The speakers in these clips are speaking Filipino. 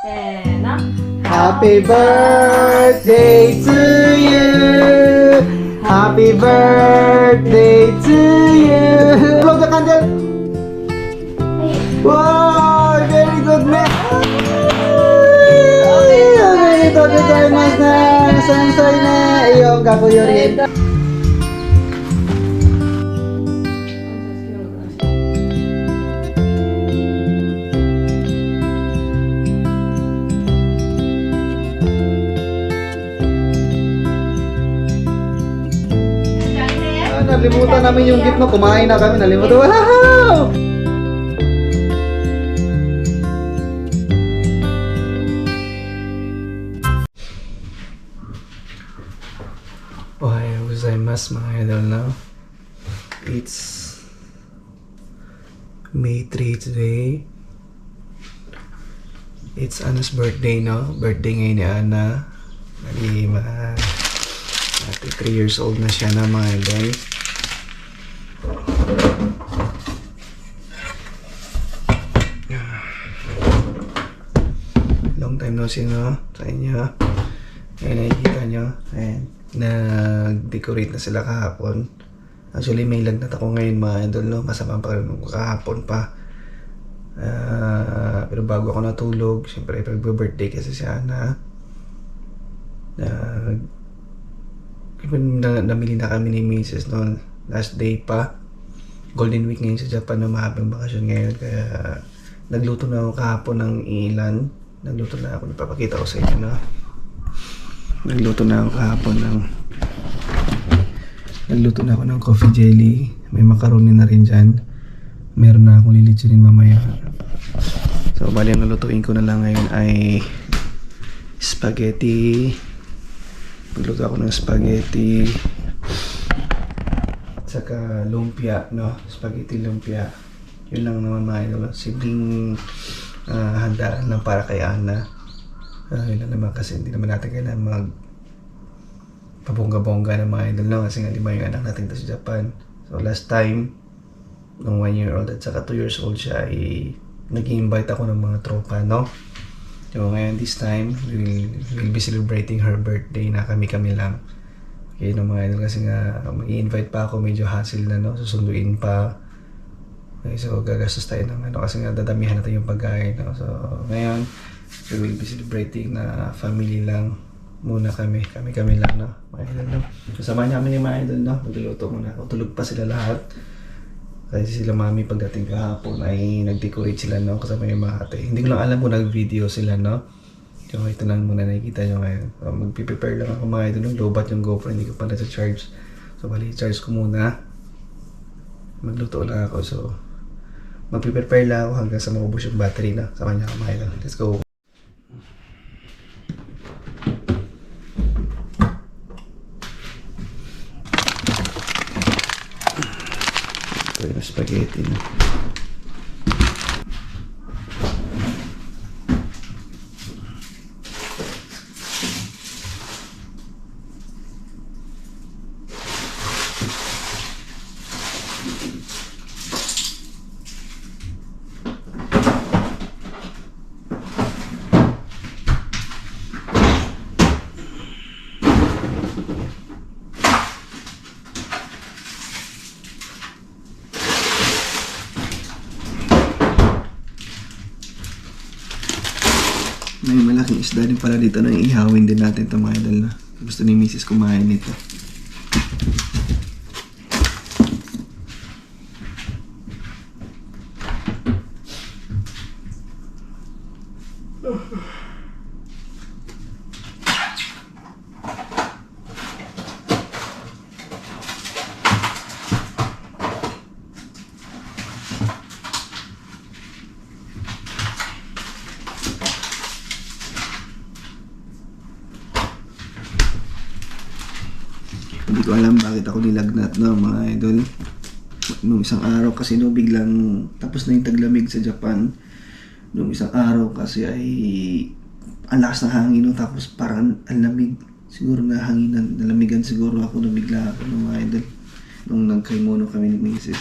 Pena. Happy birthday to you. Happy birthday to you. Blow the candle. Wow, very good, man. Okay, ito gozaimasu na. Sansay na. Iyo, kako yori. Nalimutan namin yung gift mo. Kumain na kami. Nalimutan. Wow! Ohayou gozaimasu mga idol na. It's May 3 today. It's Anna's birthday, no? Birthday ngayon ni Anna. Nali 3 years old na siya na mga idol. Long time no see, no? Sa inyo. Ayan, nakikita nyo. Ayan. Nag-decorate na sila kahapon. Actually, may lagnat ako ngayon mga idol, no? Masama pa rin kahapon pa. Pero bago ako natulog, syempre, pag-birthday kasi si Ana. Namili na kami ni Mrs. noon. Last day pa. Golden Week ngayon sa Japan na mahabang bakasyon ngayon. Kaya nagluto na ako kahapon ng ilan. Nagluto na ako. Napapakita ko sa inyo na. Nagluto na ako kahapon ng coffee jelly. May macaroni na rin dyan. Meron na akong lilitsunin mamaya. So bali ang lulutuin ko na lang ngayon ay spaghetti. Magluto ako ng spaghetti. Saka lumpia, no? Spaghetti lumpia. Yun lang naman mga idol. Simpleng handaan lang para kay Anna. Yun lang naman kasi hindi naman natin kailangan pabongga-bongga ng mga idol, no? Kasi nga 5 yung anak natin ito sa Japan. So last time, nung 1 year old at saka 2 years old siya, ay nag-invite ako ng mga tropa, no? So ngayon this time, we'll be celebrating her birthday na kami-kami lang. Okay, no mga idol, kasi nga mag-i-invite pa ako, medyo hassle na, no? Susunduin pa. Okay, so gagastos tayo ng kasi nga dadamihan natin yung pagkain, no? So ngayon, we will be celebrating na family lang muna kami lang, no? Mga idol, no? Kasama niya kami yung mga idol, no? Magluluto muna ako. Tulog pa sila lahat. Kasi sila mami pagdating kahapon ay nag-decorate sila, no? Kasama yung mga ate. Hindi ko lang alam kung nag-video sila, no? So ito lang muna nakikita nyo ngayon. So, mag-prepare lang ako mga idol, no? Low-bat yung GoPro, hindi ko pa na-charge. So bali, charge ko muna. Magluto lang ako. So mag-prepare lang ako hanggang sa maubos yung battery, no? Sama niya mga idol. Let's go! Ito yung spaghetti na. May malaking isda din pala dito na ihawin din natin ito mga idol, na gusto ni Mrs. kumain nito. Hindi ko alam bakit ako nilagnat, no mga idol. Nung isang araw kasi no, biglang tapos na yung taglamig sa Japan. Nung isang araw kasi ay ang lakas ng hangin, no, tapos parang ang lamig. Siguro na hanginan, nalamigan siguro ako, nabigla ako ng mga idol. Nung nagkaimono kami ni Mrs.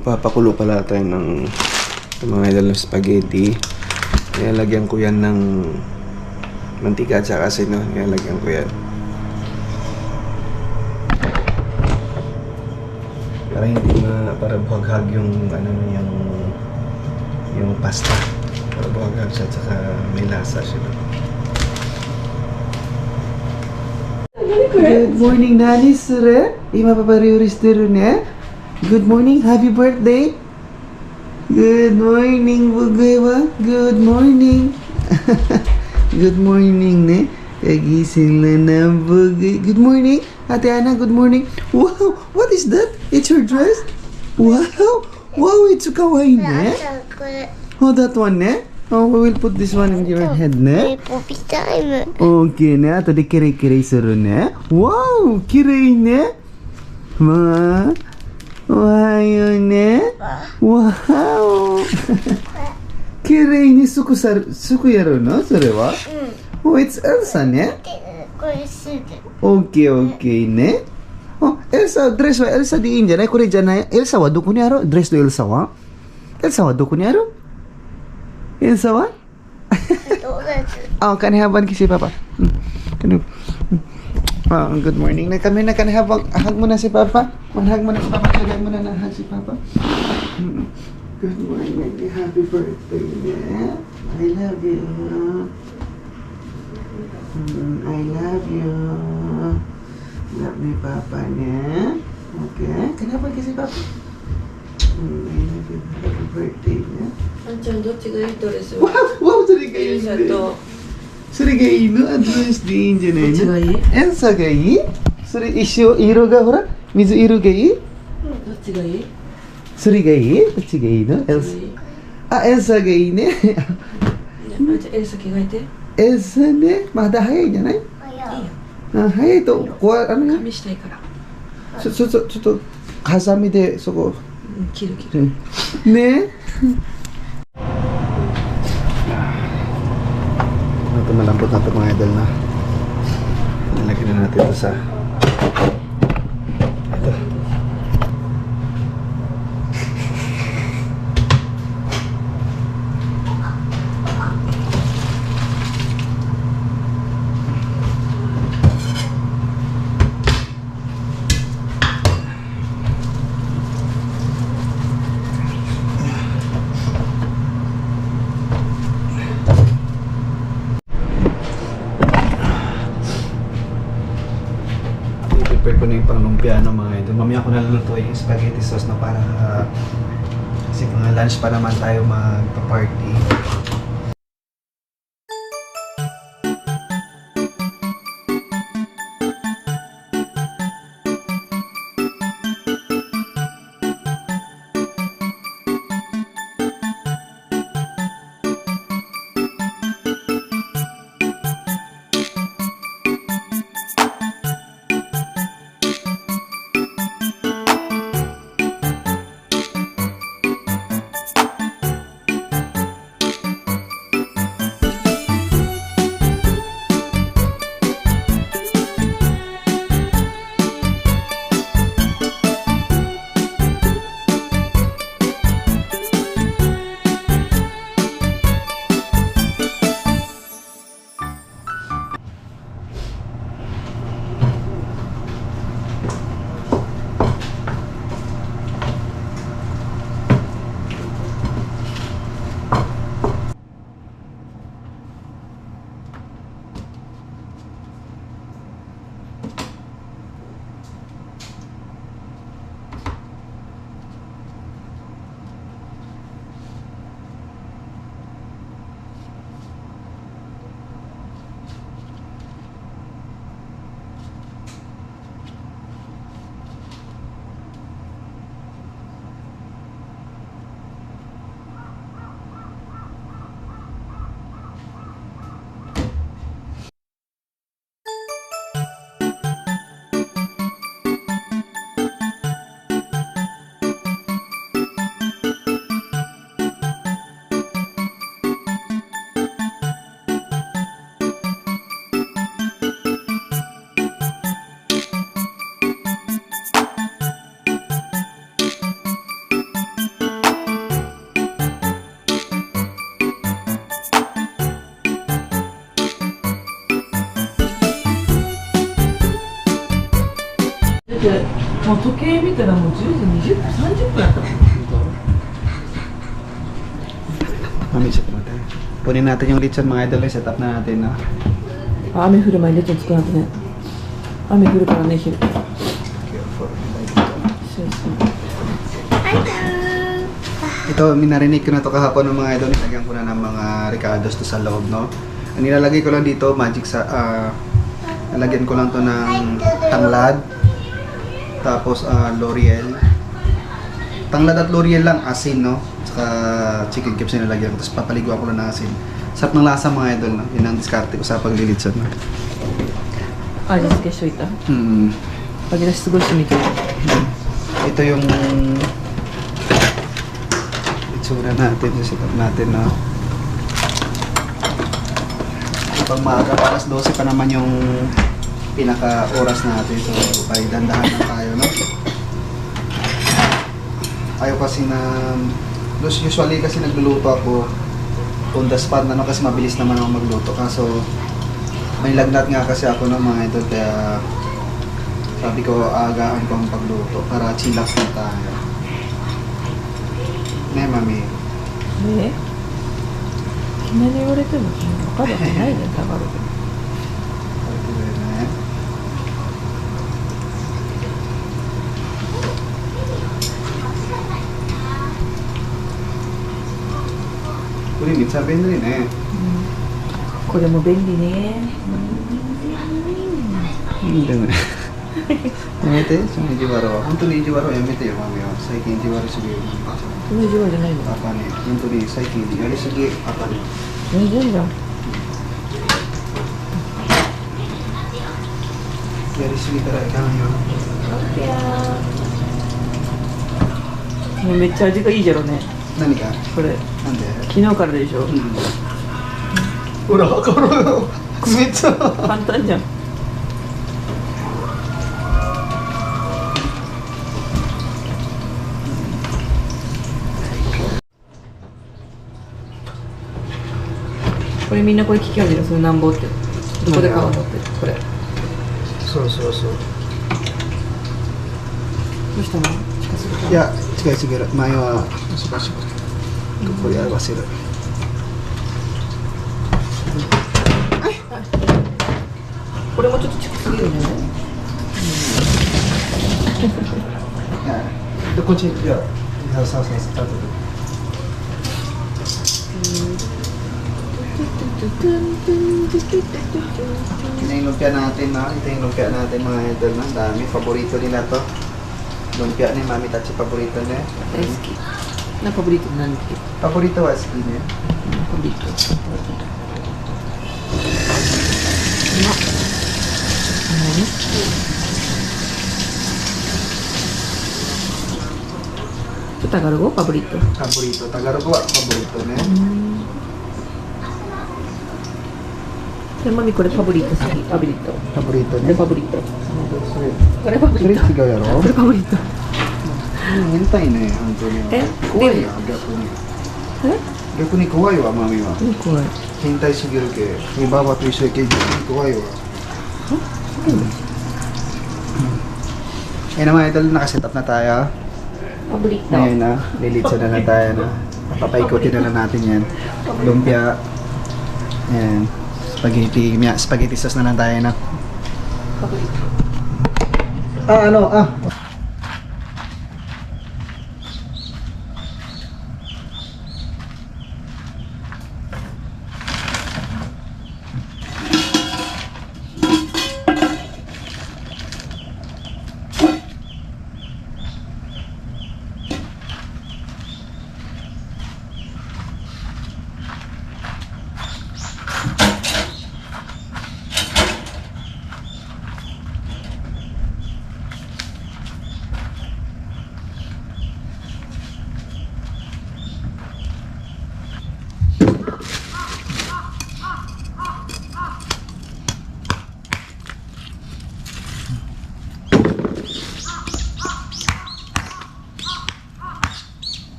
Magpapakulo pala tayo ng mga idol ng spaghetti. Nilalagyan ko yan ng mantika at saka asin, no? Nilalagyan ko yan. Para hindi para buhaghag yung yung pasta. Para buhaghag siya at saka may lasa siya. Good morning, Nani Sura. Ima papariuristir ne. Good morning, happy birthday. Good morning, Bugewa. Good morning. Good morning, ne. Kagising na na, Bugay. Good morning, Ate Ana. Good morning. Wow, what is that? It's your dress? Wow, wow, it's so kawaii, ne. Oh, that one, ne. Oh, we will put this one in your head, ne. Poppy time. Okay, ne. Ato de kirei-kirei suru, ne. Wow, kirei, ne. Ma. Ohayo, ne. Wow. Kirei ni suku yaru no? Sore wa? Oh, it's Elsa, ne. これすぐ。 Okay, okay, ne. Oh, Elsa, dress wa Elsa di in janai? Kore janai. Elsa wa doko ni aru? Dress do Elsa wa? Elsa wa doko ni aru? Elsa wa? どうだつ。 Oh, can I have one kisi Papa? Can you? Oh, good morning. Na kami na can I have one hug mo na si Papa? Hug mo na si Papa. Hug mo na hug si Papa. Good morning. Happy birthday, ne. I love you. I love you. Love me, Papa, ne. Okay. Can I have one kisi Papa? I love you. Happy birthday, ne. あんちゃんどっちがいいドレス Wow, wow, それがいいエルサね。とそれがいいの？アドレスでいいんじゃないの？どっちがいいエルサがいい？それ一緒色がほら水色がいい？どっちがいいそれがいい？どっちがいいの？エルサ。あ、エルサがいいね。あじゃあエルサ着替えてエルサね、まだ早いんじゃない？いいよあ、早いとこう髪したいからちょっとハサミでそこ切る切るね。Ito malambot na ito mga idol na. Nalagyan na natin ito sa ito. I-prepare ko na yung panglumpia ng mga idol. Mamaya ko nalulutuin yung spaghetti sauce na para kasi mga lunch pa naman tayo magpa-party. もう時計見たらもう10時20分30分やったもん。 Mami, set mo tayo. Punin natin yung lechon mga idol. Set up na natin, no? あ、雨降る前にレッチョン作らなくてね。雨降るからね、昼。そうそう。 Ito, minarinig ko na to kahapon ng mga idol. Nilagyan ko na ng mga ricados to sa loob, no? Ang nilalagay ko lang dito, magic sa... nalagyan ko lang to ng tanglad. Tapos, L'Oreal. Tanglad at L'Oreal lang, asin, no? Saka chicken cubes na nilagyan ko. Tapos papaliguan ko lang ng asin. Sarap ng lasa mga idol, no? Yun ang diskarte ko sa paglilitson, no? 味付けしといた。 Pagすごい染みてる。 ito yung itsura natin, sa setup natin, no? Pag maaga, alas 12 pa naman yung pinaka-oras natin. So, ay dandahan lang tayo, no? Ayaw kasi na... Usually kasi nagluluto ako on the spot, ano, kasi mabilis naman ako magluto. Kaso, may lagnat nga kasi ako ng mga ito, kaya sabi ko, aagahan ko ang pagluto para chillax na tayo. Ne, mami. ねえ。いきなり言われても分かるわけないね、タガログ。 Ito na, eh. Kulimit, sabihin rin eh. これも便利ね。 Hindi na. Yamete, sumijiwaro. Kung tuloy jiwaro, yamete yung mami. Saikin jiwaro sige. その字はじゃないの。 Apa ne? Kung tuloy saikin, yari sige. Apa ne? 全然じゃん。 Yari sige tara, ikan yun. もうめっちゃ味がいいじゃろね。 Nani ka? これ Nande? 昨日からでしょ。 Ura, karo. Sweet. 簡単じゃん。 これみんなこれ聞きようじゃん、それなんぼって。どこで買うのって。これ。どそうそうそう。うしたの？近すぎた。いや、違いすぎる。前は難しい。これ合わせる。これもちょっと近すぎるんじゃない？で、こっち、いや、そうそうそう。Ito yung lumpia natin, no? Ito yung lumpia natin, mga idol, no? Dami, paborito nila to. Lumpia ni Mami Tachi, paborito niya. 大好き。なパブリットなんだっけ？ Paborito was niya. パブリット。うまっ。何？ちょっと上がるごパブリット。 Paborito. Tagalog wa, paborito niya. でマミこれパブリット好き。パブリット。 Paborito これ niya. パブリット。 Sweet. これパブリッ Sweet ト。 sigaw yaro. これパブリット。 Hintay na eh, Antonio. Kuway ah, gapo ni. え？ Gapo ni kuway wa, Mami wa. 何これ？ Hintay siguro ke. Ibawa to isa kay kuway wa. Eh naman, ito nakaset up na tayo. パブリット。 Ngayon na, lilitsa na na tayo na. Papaikutin na lang natin yan. Lumpia. Ayan. Spaghetti. Spaghetti sauce na lang tayo na. パブリット。 Ah.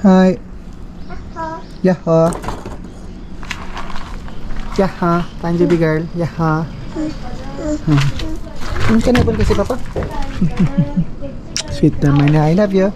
Hi. Yaha. Yaha. Tanjubi girl. Yaha. Can I kasi papa? Sweet naman na. I love you.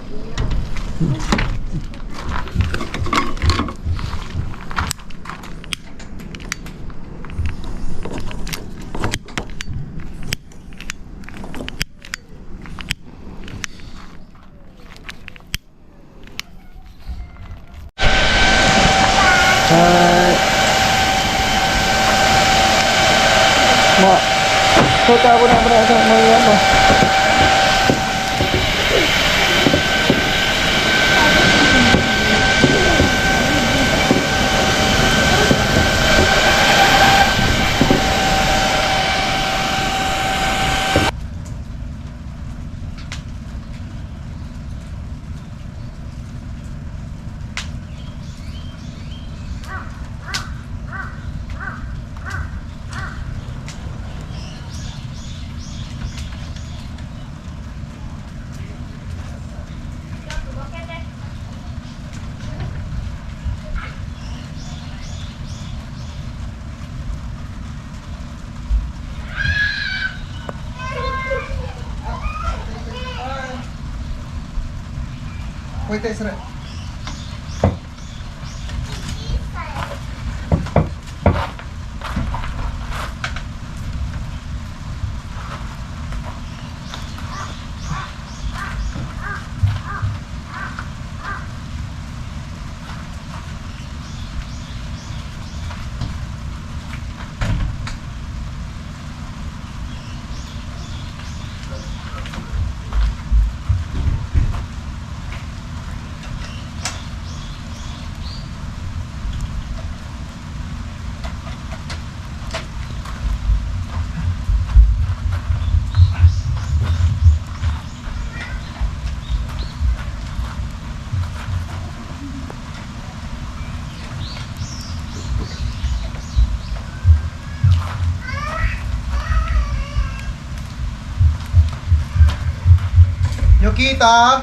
Mo. Suka mo na sa mga mo. Wait, Ezra. Yukita!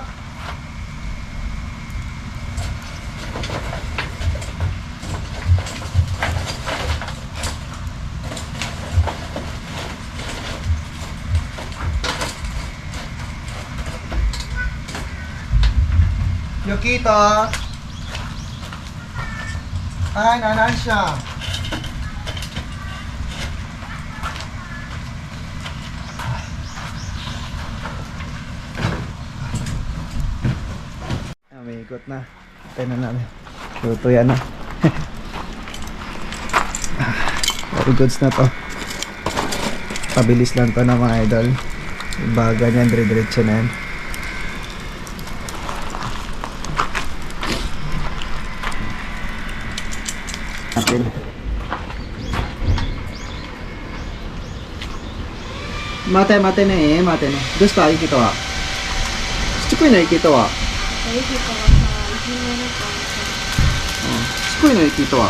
Yukita! Ay, nanan siya. May ikot na. Tayo na namin. Luto yan na. Very goods na to. Pabilis lang to na mga idol. Baga niyan, dire-diretso na yan. Natin. Mate na eh, mate na. Gusto tayo kita wa. Gusto ko na ikita wa. すごいね、聞いたわ。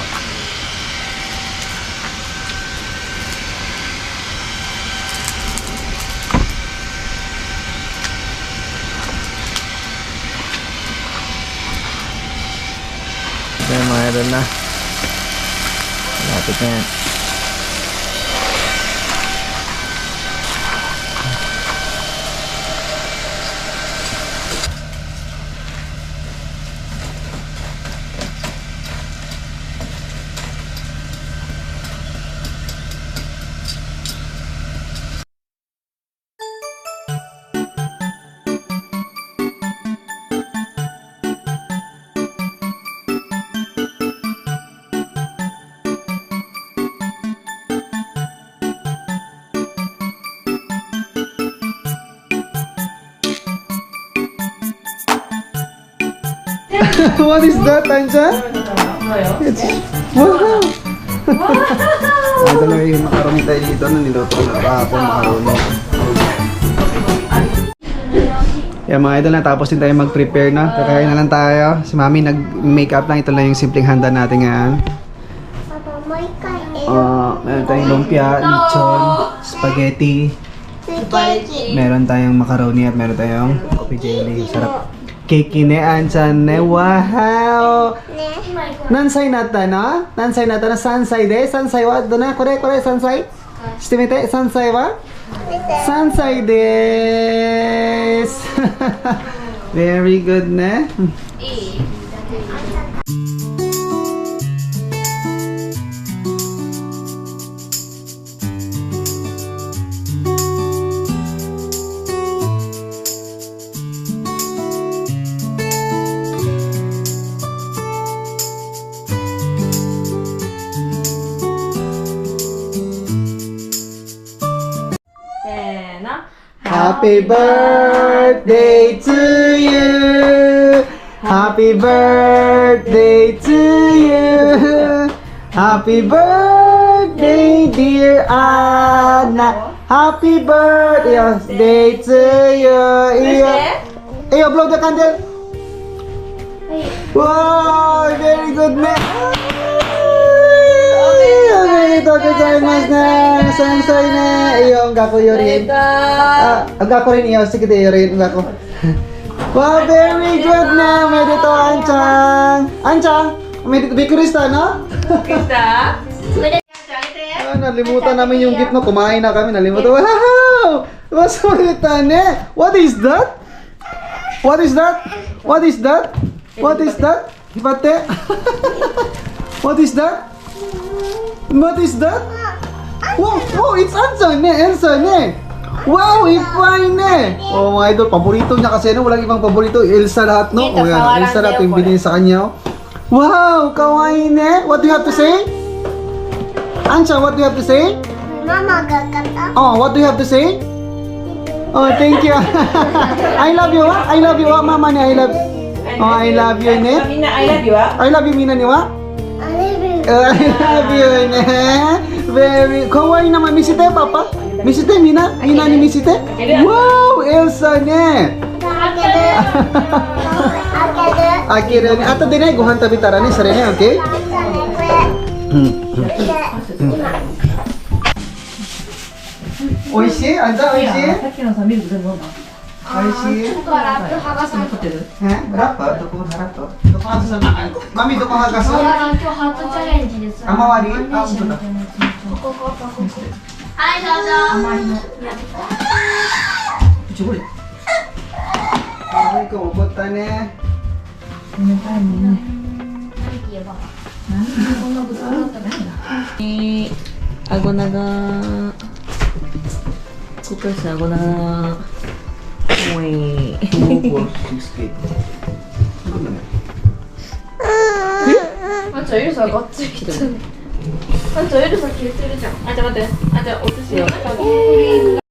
Ayan mga idol na. Lapit na yan. What is that, Tanja? It's... Wow! Ito na yung macaroni tayo dito na niluto na kahapon macaroni. Yeah, mga idol na tapos din tayo mag-prepare na. Kakain na lang tayo. Si Mami nag-makeup lang. Ito lang yung simpleng handa natin ngayon. Meron tayong lumpia, lechon, spaghetti. Meron tayong macaroni at meron tayong coffee jelly. Sarap. ケーキね、あんちゃんね。わーお。何歳になったの？何歳になったの？ 3 歳で。3歳はどな？これ3歳してみて。3歳は3歳でーす。Very good ね。せーの。 Happy birthday to you. Happy birthday to you. Happy birthday, dear Anna. Happy birthday to you. Iyo, blow the candle. Wow, very good, man. おめでとうございますね。3歳ね。iyo, ang gako yo rin. Ang gako rin iyo. Sige, yo rin. Ang gako. Wow, very good na. Medito, Anchang. Anchang, medito. Bikurista, no? Kita? Nalimutan namin yung gift mo. Kumain na kami. Nalimutan. Wow! Mas ulitan eh. What is that? What is that? What is that? What is that? Hipate? What is that? What is that? Wow! Wow! It's Anson eh! Anson eh! Wow! Ipay eh! Oh mga idol, paborito niya kasi ano, walang ibang paborito. Elsa lahat no? O yan, Elsa lahat yung binili sa kanya. Wow! Kawaii eh! What do you have to say? Ansha, what do you have to say? Mama gagata. Oh, what do you have to say? Oh, thank you. I love you, wa? I love you, wa? Mama ni I love. Oh, I love you, ne? Mina, I love you, ah. I love you, Mina ni, wa? I I love you, ne? Very... Kawaii naman. Misite, Papa? Misite, Mina? Mina ni Misite? Wow! Elsa, ne? Akira ni. Ato din ay, guhan tabi tara ni, sari ne, okay? Oishii? Anda, oishii? さっきのさ、ミルク全部飲んだ。 Oishii? 残ってる Eh, berapa? Dukung harap to? Dukung harap sa makan. Mami, dukung harap sa. 今日ハートチャレンジです。 Amawari? Ah, betul. はい、どうぞ。甘いの。チョコレート。 Ay, kumupot ne. 冷たいもんね。顎長。ここさ、顎長。おい。 Cheesecake. あんちゃんエルサがっつり来てる。あんちゃんエルサ消えてるじゃん。あ、じゃあ待って。あ、じゃあお寿司を。なんかクリームが